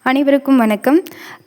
அனைவருக்கும் வணக்கம்.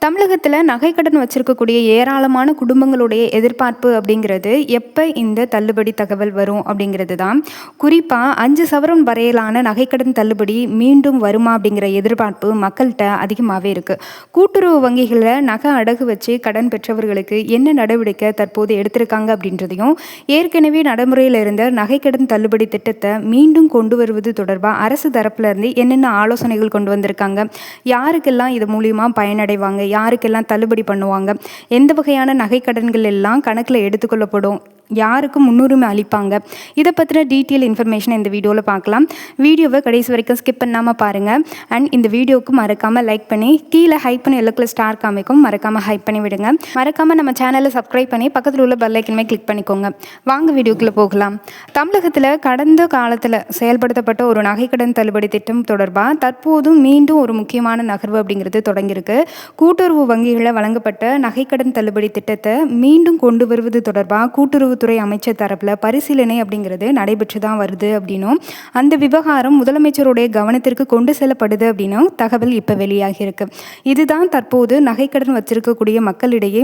தமிழகத்தில் நகைக்கடன் வச்சிருக்கக்கூடிய ஏராளமான குடும்பங்களுடைய எதிர்பார்ப்பு அப்படிங்கிறது எப்போ இந்த தள்ளுபடி தகவல் வரும் அப்படிங்கிறது தான். குறிப்பாக 5 சவரன் வரையிலான நகைக்கடன் தள்ளுபடி மீண்டும் வருமா அப்படிங்கிற எதிர்பார்ப்பு மக்கள்கிட்ட அதிகமாகவே இருக்குது. கூட்டுறவு வங்கிகளில் நகை அடகு வச்சு கடன் பெற்றவர்களுக்கு என்ன நடவடிக்கை தற்போது எடுத்திருக்காங்க அப்படின்றதையும், ஏற்கனவே நடைமுறையில் இருந்த நகைக்கடன் தள்ளுபடி திட்டத்தை மீண்டும் கொண்டு வருவது தொடர்பாக அரசு தரப்புலேருந்து என்னென்ன ஆலோசனைகள் கொண்டு வந்திருக்காங்க, யாருக்கெல்லாம் இது மூலியமா பயனடைவாங்க, யாருக்கெல்லாம் தள்ளுபடி பண்ணுவாங்க, எந்த வகையான நகைக்கடன்கள் எல்லாம் கணக்கில் எடுத்துக்கொள்ளப்படும், யாருக்கு முன்னுரிமை அளிப்பாங்க, இதை பற்றின டீட்டெயில் இன்ஃபர்மேஷனை இந்த வீடியோவில் பார்க்கலாம். வீடியோவை கடைசி வரைக்கும் ஸ்கிப் பண்ணாமல் பாருங்கள். அண்ட் இந்த வீடியோவுக்கு மறக்காமல் லைக் பண்ணி கீழே ஹைப் பண்ணி எல்லோ கலர் ஸ்டார் காமிக்கும் மறக்காமல் ஹைப் பண்ணி விடுங்க. மறக்காமல் நம்ம சேனலை சப்ஸ்கிரைப் பண்ணி பக்கத்தில் உள்ள பெல் ஐக்கனுமே கிளிக் பண்ணிக்கோங்க. வாங்க வீடியோக்குள்ளே போகலாம். தமிழகத்தில் கடந்த காலத்தில் செயல்படுத்தப்பட்ட ஒரு நகைக்கடன் தள்ளுபடி திட்டம் தொடர்பாக தற்போதும் மீண்டும் ஒரு முக்கியமான நகர்வு அப்படிங்கிறது தொடங்கியிருக்கு. கூட்டுறவு வங்கிகளில் வழங்கப்பட்ட நகைக்கடன் தள்ளுபடி திட்டத்தை மீண்டும் கொண்டு வருவது தொடர்பாக கூட்டுறவுத்துறை அமைச்சர் தரப்பில் பரிசீலனை அப்படிங்கிறது நடைபெற்று தான் வருது அப்படின்னும், அந்த விவகாரம் முதலமைச்சருடைய கவனத்திற்கு கொண்டு செல்லப்படுது அப்படின்னும் தகவல் இப்போ வெளியாகியிருக்கு. இதுதான் தற்போது நகைக்கடன் வச்சிருக்கக்கூடிய மக்களிடையே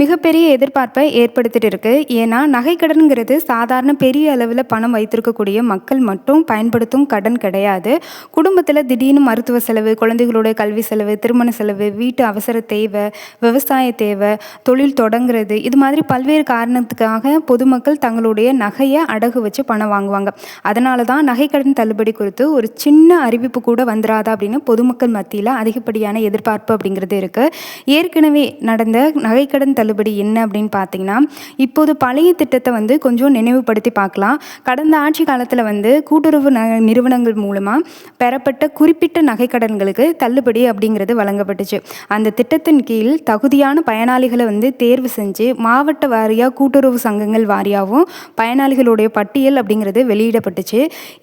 மிகப்பெரிய எதிர்பார்ப்பை ஏற்படுத்திட்டு இருக்கு. ஏன்னா நகைக்கடன்கிறது சாதாரண பெரிய அளவில் பணம் வைத்திருக்கக்கூடிய மக்கள் மட்டும் பயன்படுத்தும் கடன் கிடையாது. குடும்பத்தில் திடீர்னு மருத்துவ செலவு, குழந்தைகளோட கல்வி செலவு, திருமண செலவு, வீட்டு அவசர தேவை, விவசாய தேவை, தொழில் தொடங்குறது, இது மாதிரி பல்வேறு காரணத்துக்காக பொதுமக்கள் தங்களுடைய நகையை அடகு வச்சு பணம் வாங்குவாங்க. அதனால தான் நகைக்கடன் தள்ளுபடி குறித்து ஒரு சின்ன அறிவிப்பு கூட வந்துடாதா அப்படின்னு பொதுமக்கள் மத்தியில் அதிகப்படியான எதிர்பார்ப்பு அப்படிங்கிறது இருக்குது. ஏற்கனவே நடந்த நகைக்கடன் தள்ளுபடி என்ன அப்படின்னு பார்த்தீங்கன்னா, இப்போது பழைய திட்டத்தை கொஞ்சம் நினைவுபடுத்தி பார்க்கலாம். கடந்த ஆட்சி காலத்தில் கூட்டுறவு நிறுவனங்கள் மூலமாக பெறப்பட்ட குறிப்பிட்ட நகைக்கடன்களுக்கு தள்ளுபடி அப்படிங்கிறது வழங்கப்பட்டுச்சு. அந்த திட்டத்தின் கீழ் தகுதியான பயனாளிகளை தேர்வு செஞ்சு மாவட்ட வாரியாக கூட்டுறவு சங்கங்கள் வாரியாகவும் பயனாளிகளுடைய பட்டியல் அப்படிங்கிறது வெளியிடப்பட்டுச்சு.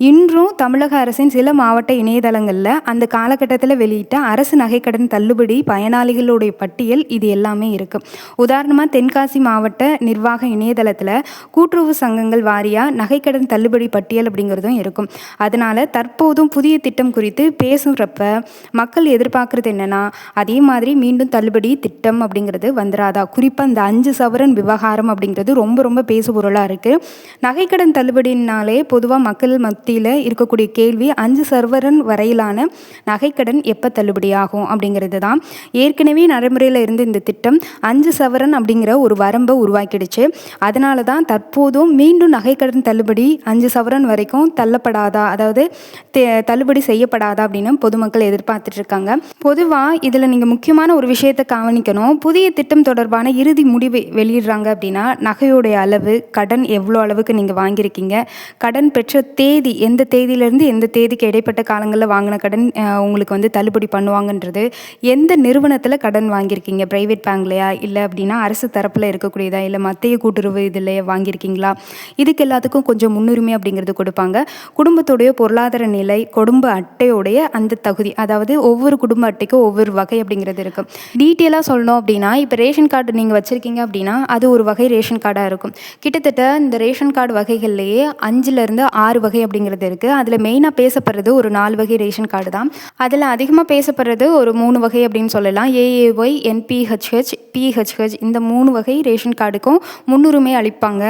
இன்றும் தமிழக அரசின் சில மாவட்ட இணையதளங்களில் அந்த காலகட்டத்தில் வெளியிட்ட அரசு நகைக்கடன் தள்ளுபடி பயனாளிகளுடைய பட்டியல் இது எல்லாமே இருக்குது. உதாரணமாக தென்காசி மாவட்ட நிர்வாக இணையதளத்தில் கூட்டுறவு சங்கங்கள் வாரியாக நகைக்கடன் தள்ளுபடி பட்டியல் அப்படிங்கிறதும் இருக்கும். அதனால் தற்போதும் புதிய திட்டம் குறித்து பேசுகிறப்ப மக்கள் எதிர்பார்க்குறது என்னென்னா, அதே மாதிரி மீண்டும் தள்ளுபடி திட்டம் அப்படிங்கிறது வந்துடாதா. குறிப்பாக இந்த 5 சவரன் விவகாரம் அப்படிங்கிறது ரொம்ப ரொம்ப பேசுபொருளாக இருக்குது. நகைக்கடன் தள்ளுபடினாலே பொதுவாக மக்கள் மத்தியில் இருக்கக்கூடிய கேள்வி 5 சவரன் வரையிலான நகைக்கடன் எப்போ தள்ளுபடி ஆகும் அப்படிங்கிறது தான். ஏற்கனவே நடைமுறையில் இருந்த இந்த திட்டம் 5 சவரன் அப்படிங்கிற ஒரு வரம்பை உருவாக்கிடுச்சு. அதனால தான் தற்போதும் மீண்டும் நகைக்கடன் தள்ளுபடி 5 சவரன் வரைக்கும் தள்ளப்படாதா, அதாவது தள்ளுபடி செய்யப்படாதா அப்படின்னு பொதுமக்கள் எதிர்பார்த்துட்டு இருக்காங்க. பொதுவாக இதில் நீங்கள் முக்கியமான ஒரு விஷயத்தை கவனிக்கணும். புதிய திட்டம் தொடர்பான இறுதி முடிவை வெளியிடுறாங்க அப்படின்னா, நகையோடைய அளவு, கடன் எவ்வளோ அளவுக்கு நீங்கள் வாங்கியிருக்கீங்க, கடன் பெற்ற தேதி, எந்த தேதியிலேருந்து எந்த தேதிக்கு இடைப்பட்ட காலங்களில் வாங்கின கடன் உங்களுக்கு தள்ளுபடி பண்ணுவாங்கன்றது, எந்த நிறுவனத்தில் கடன் வாங்கியிருக்கீங்க, ப்ரைவேட் பேங்க்லையா இல்லை அப்படின்னா அரசு தரப்பில் இருக்கக்கூடியதா இல்லை மத்திய கூட்டுறவு இதில் வாங்கியிருக்கீங்களா, இதுக்கு எல்லாத்துக்கும் கொஞ்சம் முன்னுரிமை அப்படிங்கிறது கொடுப்பாங்க. குடும்பத்துடைய பொருளாதார நிலை, குடும்ப அட்டையோடைய அந்த தகுதி, அதாவது ஒவ்வொரு குடும்ப அட்டைக்கும் ஒவ்வொரு வகை அப்படிங்கிறது இருக்குது. டீட்டெயிலாக சொல்லணும் அப்படின்னா, இப்போ ரேஷன் கார்டு நீங்கள் வச்சுருக்கீங்க அப்படின்னா அது ஒரு வகை ரேஷன் கார்டாக இருக்கும். கிட்டத்தட்ட இந்த ரேஷன் கார்டு வகைகள்லேயே 5லேருந்து 6 வகை அப்படிங்கிறது இருக்குது. அதில் மெயினாக பேசப்படுறது ஒரு 4 வகை ரேஷன் கார்டு தான். அதில் அதிகமாக பேசப்படுறது ஒரு 3 வகை அப்படின்னு சொல்லலாம். ஏஏஒய், என்பிஹெச்ஹெச், பிஹெச்ஹெச், இந்த 3 வகை ரேஷன் கார்டுக்கும் முன்னுரிமை அளிப்பாங்க.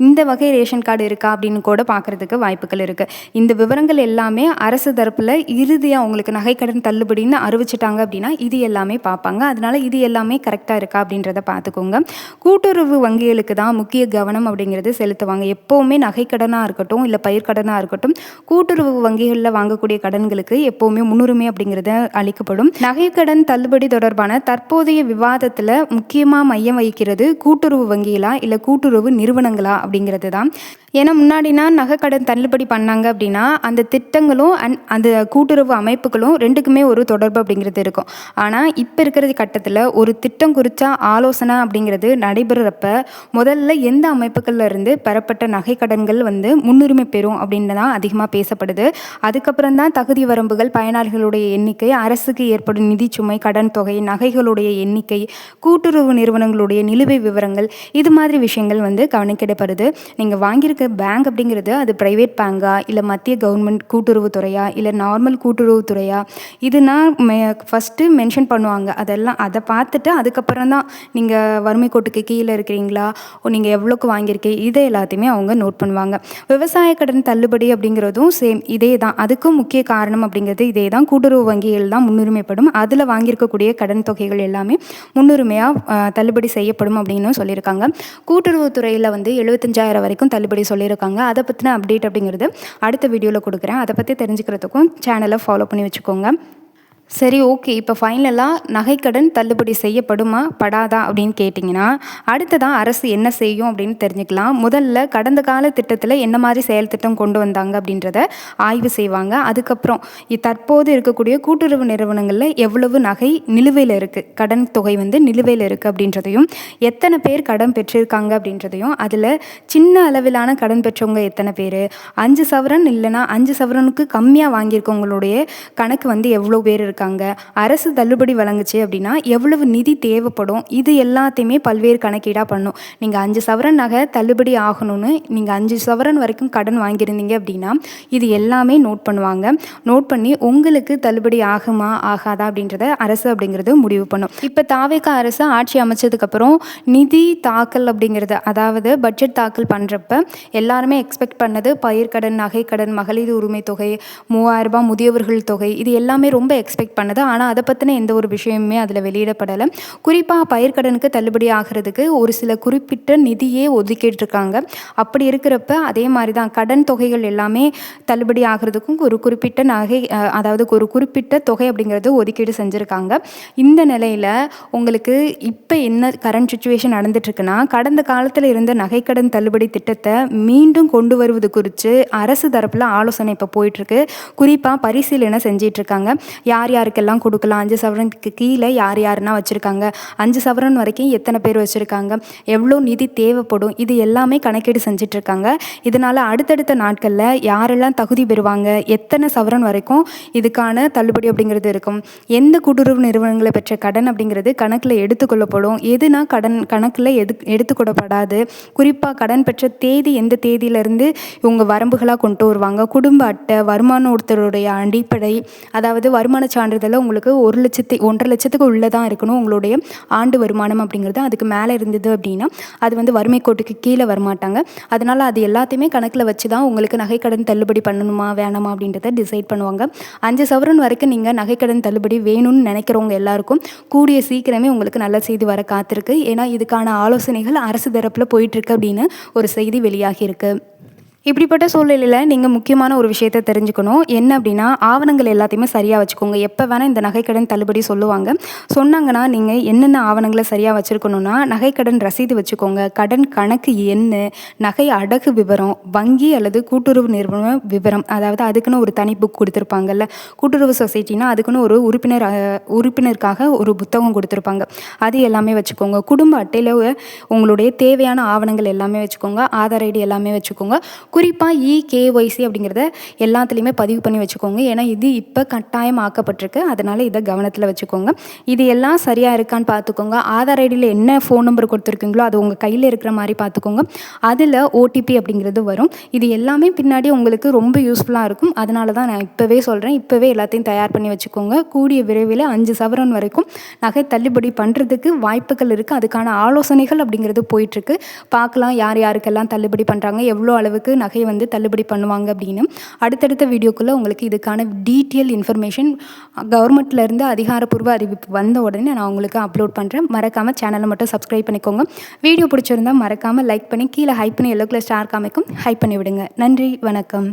இந்த வகை ரேஷன் கார்டு இருக்கா அப்படின்னு கூட பார்க்குறதுக்கு வாய்ப்புகள் இருக்குது. இந்த விவரங்கள் எல்லாமே அரசு தரப்பில் இறுதியாக உங்களுக்கு நகைக்கடன் தள்ளுபடின்னு அறிவிச்சிட்டாங்க அப்படின்னா இது எல்லாமே பார்ப்பாங்க. அதனால இது எல்லாமே கரெக்டாக இருக்கா அப்படின்றத பார்த்துக்கோங்க. கூட்டுறவு வங்கிகளுக்கு தான் முக்கிய கவனம் அப்படிங்கிறது செலுத்துவாங்க. எப்போவுமே நகைக்கடனாக இருக்கட்டும் இல்லை பயிர்க்கடனாக இருக்கட்டும், கூட்டுறவு வங்கிகளில் வாங்கக்கூடிய கடன்களுக்கு எப்போவுமே முன்னுரிமை அப்படிங்கிறத அளிக்கப்படும். நகைக்கடன் தள்ளுபடி தொடர்பான தற்போதைய விவாதத்தில் முக்கியமாக மையம் வகிக்கிறது கூட்டுறவு வங்கிகளா இல்லை கூட்டுறவு நிறுவனங்களா அப்படிங்கிறது தான். ஏன்னா முன்னாடினா நகைக்கடன் தள்ளுபடி பண்ணாங்க அப்படின்னா அந்த திட்டங்களும் அந்த கூட்டுறவு அமைப்புகளும் ரெண்டுக்குமே ஒரு தொடர்பு அப்படிங்கிறது இருக்கும். ஆனால் இப்போ இருக்கிற கட்டத்தில் ஒரு திட்டம் குறித்த ஆலோசனை அப்படிங்கிறது நடைபெறப்ப முதல்ல எந்த அமைப்புகள்ல இருந்து பெறப்பட்ட நகை கடன்கள் வந்து முன்னுரிமை பெறும் அப்படின்னு தான் அதிகமாக பேசப்படுது. அதுக்கப்புறம் தான் தகுதி வரம்புகள், பயனாளிகளுடைய எண்ணிக்கை, அரசுக்கு ஏற்படும் நிதிச்சுமை, கடன் தொகை, நகைகளுடைய எண்ணிக்கை, கூட்டுறவு நிறுவனங்களுடைய நிலுவை விவரங்கள், இது மாதிரி விஷயங்கள் வந்து கணக்கிடப்படுது. நீங்கள் வாங்கியிருக்க பேங்க் அப்படிங்கிறது அது பிரைவேட் பேங்கா, இல்லை மத்திய கவர்மெண்ட் கூட்டுறவுத்துறையா, இல்லை நார்மல் கூட்டுறவுத்துறையா, இதுனா ஃபஸ்ட்டு மென்ஷன் பண்ணுவாங்க. அதை பார்த்துட்டு அதுக்கப்புறம் தான் நீங்கள் வறுமை கோட்டுக்கு கீழே இருக்கிறீங்களா, நீங்கள் எவ்வளோக்கு வாங்கியிருக்கீங்க, இதை எல்லாத்தையுமே அவங்க நோட் பண்ணுவாங்க. விவசாய கடன் தள்ளுபடி அப்படிங்கிறதும் சேம் இதே தான். அதுக்கும் முக்கிய காரணம் அப்படிங்கிறது இதே தான். கூட்டுறவு வங்கிகள் தான் முன்னுரிமைப்படும். அதில் வாங்கியிருக்கக்கூடிய கடன் தொகைகள் எல்லாமே முன்னுரிமையாக தள்ளுபடி செய்யப்படும் அப்படின்னு சொல்லியிருக்காங்க. கூட்டுறவுத்துறையில் வந்து 75,000 வரைக்கும் தள்ளுபடி சொல்லியிருக்காங்க. அதை பற்றின அப்டேட் அப்படிங்கிறது அடுத்த வீடியோவில் கொடுக்குறேன். அதை பற்றி தெரிஞ்சுக்கிறதுக்கும் சேனலை ஃபாலோ பண்ணி வச்சுக்கோங்க. சரி, ஓகே. இப்போ ஃபைனலாக நகைக்கடன் தள்ளுபடி செய்யப்படுமா படாதா அப்படின்னு கேட்டிங்கன்னா, அடுத்ததான் அரசு என்ன செய்யும் அப்படின்னு தெரிஞ்சுக்கலாம். முதல்ல கடந்த கால திட்டத்தில் என்ன மாதிரி செயல் திட்டம் கொண்டு வந்தாங்க அப்படின்றத ஆய்வு செய்வாங்க. அதுக்கப்புறம் தற்போது இருக்கக்கூடிய கூட்டுறவு நிறுவனங்களில் எவ்வளவு நகை நிலுவையில் இருக்குது, கடன் தொகை வந்து நிலுவையில் இருக்குது அப்படின்றதையும், எத்தனை பேர் கடன் பெற்றிருக்காங்க அப்படின்றதையும், அதில் சின்ன அளவிலான கடன் பெற்றவங்க எத்தனை பேர், 5 சவரன் இல்லைனா 5 சவரனுக்கு கம்மியாக வாங்கியிருக்கவங்களுடைய கணக்கு வந்து எவ்வளோ பேர் இருக்காங்க, அரசு தள்ளுபடி வழங்குச்சு அப்படின்னா எவ்வளவு நிதி தேவைப்படும், இது எல்லாத்தையுமே பல்வேறு கணக்கீடாக பண்ணும். நீங்கள் 5 சவரன் நகை தள்ளுபடி ஆகணும்னு நீங்கள் 5 சவரன் வரைக்கும் கடன் வாங்கியிருந்தீங்க அப்படின்னா இது எல்லாமே நோட் பண்ணுவாங்க. நோட் பண்ணி உங்களுக்கு தள்ளுபடி ஆகுமா ஆகாதா அப்படின்றத அரசு அப்படிங்கிறது முடிவு பண்ணும். இப்போ தாவேகா அரசு ஆட்சி அமைச்சதுக்கப்புறம் நிதி தாக்கல் அப்படிங்கிறது, அதாவது பட்ஜெட் தாக்கல் பண்ணுறப்ப எல்லாருமே எக்ஸ்பெக்ட் பண்ணது பயிர்க்கடன், நகைக்கடன், மகளிர் உரிமை தொகை, 3000 ரூபாய் முதியவர்கள் தொகை, இது எல்லாமே ரொம்ப எக்ஸ்பெக்ட் பண்ணது. ஆனால் அதை பற்றின எந்த ஒரு விஷயமுமே அதில் வெளியிடப்படலை. குறிப்பாக பயிர்க்கடனுக்கு தள்ளுபடி ஆகிறதுக்கு ஒரு சில குறிப்பிட்ட நிதியே ஒதுக்கிட்டுருக்காங்க. அப்படி இருக்கிறப்ப அதே மாதிரி தான் கடன் தொகைகள் எல்லாமே தள்ளுபடி ஆகிறதுக்கும் ஒரு குறிப்பிட்ட அதாவது ஒரு குறிப்பிட்ட தொகை அப்படிங்கிறது ஒதுக்கீடு செஞ்சுருக்காங்க. இந்த நிலையில் உங்களுக்கு இப்போ என்ன கரண்ட் சுச்சுவேஷன் நடந்துட்டுருக்குன்னா, கடந்த காலத்தில் இருந்த நகைக்கடன் தள்ளுபடி திட்டத்தை மீண்டும் கொண்டு வருவது குறித்து அரசு தரப்பில் ஆலோசனை இப்போ போயிட்டுருக்கு. குறிப்பாக பரிசீலனை செஞ்சிட்ருக்காங்க. யார் யாருக்கெல்லாம் கொடுக்கலாம், 5 சவரனுக்கு கீழே யார் யாருன்னா வச்சுருக்காங்க, 5 சவரன் வரைக்கும் எத்தனை பேர் வச்சுருக்காங்க, எவ்வளோ நிதி தேவைப்படும், இது எல்லாமே கணக்கீடு செஞ்சிட்ருக்காங்க. இதனால் அடுத்தடுத்த நாட்களில் யாரெல்லாம் தகுதி பெறுவாங்க, எத்தனை சவரன் வரைக்கும் இதுக்கான தள்ளுபடி அப்படிங்கிறது இருக்கும், எந்த கூட்டுறவு நிறுவனங்களை பெற்ற கடன் அப்படிங்கிறது கணக்கில் எடுத்துக்கொள்ளப்படும், எதுனா கடன் கணக்கில் எடுத்துக்கொள்ளப்படாது, குறிப்பாக கடன் பெற்ற தேதி எந்த தேதியிலேருந்து இவங்க வரம்புகளாக கொண்டு வருவாங்க, குடும்ப அட்டை, வருமான ஒருத்தருடைய அடிப்படை, அதாவது வருமான சான்றிதழில் உங்களுக்கு 1,00,000 1,50,000க்கு உள்ளே தான் இருக்கணும் உங்களுடைய ஆண்டு வருமானம் அப்படிங்கிறது. அதுக்கு மேலே இருந்தது அப்படின்னா அது வந்து வறுமை கோட்டுக்கு கீழே வரமாட்டாங்க. அதனால் அது எல்லாத்தையுமே கணக்கில் வச்சு தான் உங்களுக்கு நகைக்கடன் தள்ளுபடி பண்ணணுமா வேணாமா அப்படின்றத டிசைட் பண்ணுவாங்க. 5 சவரன் வரைக்கும் நீங்கள் நகைக்கடன் தள்ளுபடி வேணும்னு நினைக்கிறவங்க எல்லாருக்கும் கூடிய சீக்கிரமே உங்களுக்கு நல்ல செய்தி வர காத்திருக்கு. ஏன்னா இதுக்கான ஆலோசனைகள் அரசு தரப்பில் போயிட்டுருக்கு அப்படின்னு ஒரு செய்தி வெளியாகியிருக்கு. இப்படிப்பட்ட சூழ்நிலையில் நீங்கள் முக்கியமான ஒரு விஷயத்தை தெரிஞ்சுக்கணும். என்ன அப்படின்னா, ஆவணங்கள் எல்லாத்தையுமே சரியாக வச்சுக்கோங்க. எப்போ வேணால் இந்த நகைக்கடன் தள்ளுபடி சொல்லுவாங்க. சொன்னாங்கன்னா நீங்கள் என்னென்ன ஆவணங்களை சரியாக வச்சுருக்கணும்னா, நகைக்கடன் ரசீது வச்சுக்கோங்க, கடன் கணக்கு எண், நகை அடகு விவரம், வங்கி அல்லது கூட்டுறவு நிறுவன விவரம், அதாவது அதுக்குன்னு ஒரு தனி புக் கொடுத்துருப்பாங்கல்ல, கூட்டுறவு சொசைட்டினா அதுக்குன்னு ஒரு உறுப்பினருக்காக ஒரு புத்தகம் கொடுத்துருப்பாங்க, அது எல்லாமே வச்சுக்கோங்க. குடும்ப அட்டையில் உங்களுடைய தேவையான ஆவணங்கள் எல்லாமே வச்சுக்கோங்க. ஆதார் ஐடி எல்லாமே வச்சுக்கோங்க. குறிப்பாக KYC அப்படிங்கிறத எல்லாத்துலேயுமே பதிவு பண்ணி வச்சுக்கோங்க. ஏன்னா இது இப்போ கட்டாயம் ஆக்கப்பட்டிருக்கு. அதனால் இதை கவனத்தில் வச்சுக்கோங்க. இது எல்லாம் சரியாக இருக்கான்னு பார்த்துக்கோங்க. ஆதார் ஐடியில் என்ன ஃபோன் நம்பர் கொடுத்துருக்கீங்களோ அது உங்கள் கையில் இருக்கிற மாதிரி பார்த்துக்கோங்க. அதில் OTP அப்படிங்கிறது வரும். இது எல்லாமே பின்னாடி உங்களுக்கு ரொம்ப யூஸ்ஃபுல்லாக இருக்கும். அதனால தான் நான் இப்போவே சொல்கிறேன், இப்போவே எல்லாத்தையும் தயார் பண்ணி வச்சுக்கோங்க. கூடிய விரைவில் 5 சவரன் வரைக்கும் நகை தள்ளுபடி பண்ணுறதுக்கு வாய்ப்புகள் இருக்குது. அதுக்கான ஆலோசனைகள் அப்படிங்கிறது போயிட்டுருக்கு. பார்க்கலாம் யார் யாருக்கெல்லாம் தள்ளுபடி பண்ணுறாங்க, எவ்வளோ அளவுக்கு நகையை வந்து தள்ளுபடி பண்ணுவாங்க அப்படின்னு. அடுத்தடுத்த வீடியோக்குள்ளே உங்களுக்கு இதுக்கான டீட்டெயில் இன்ஃபர்மேஷன் கவர்மெண்ட்லேருந்து அதிகாரப்பூர்வ அறிவிப்பு வந்த உடனே நான் உங்களுக்கு அப்லோட் பண்ணுறேன். மறக்காமல் சேனலை மட்டும் சப்ஸ்கிரைப் பண்ணிக்கோங்க. வீடியோ பிடிச்சிருந்தால் மறக்காமல் லைக் பண்ணி கீழே ஹைப் பண்ணி எல்லோ கலர் ஸ்டார் காமிக்கும் ஹைப் பண்ணி விடுங்க. நன்றி, வணக்கம்.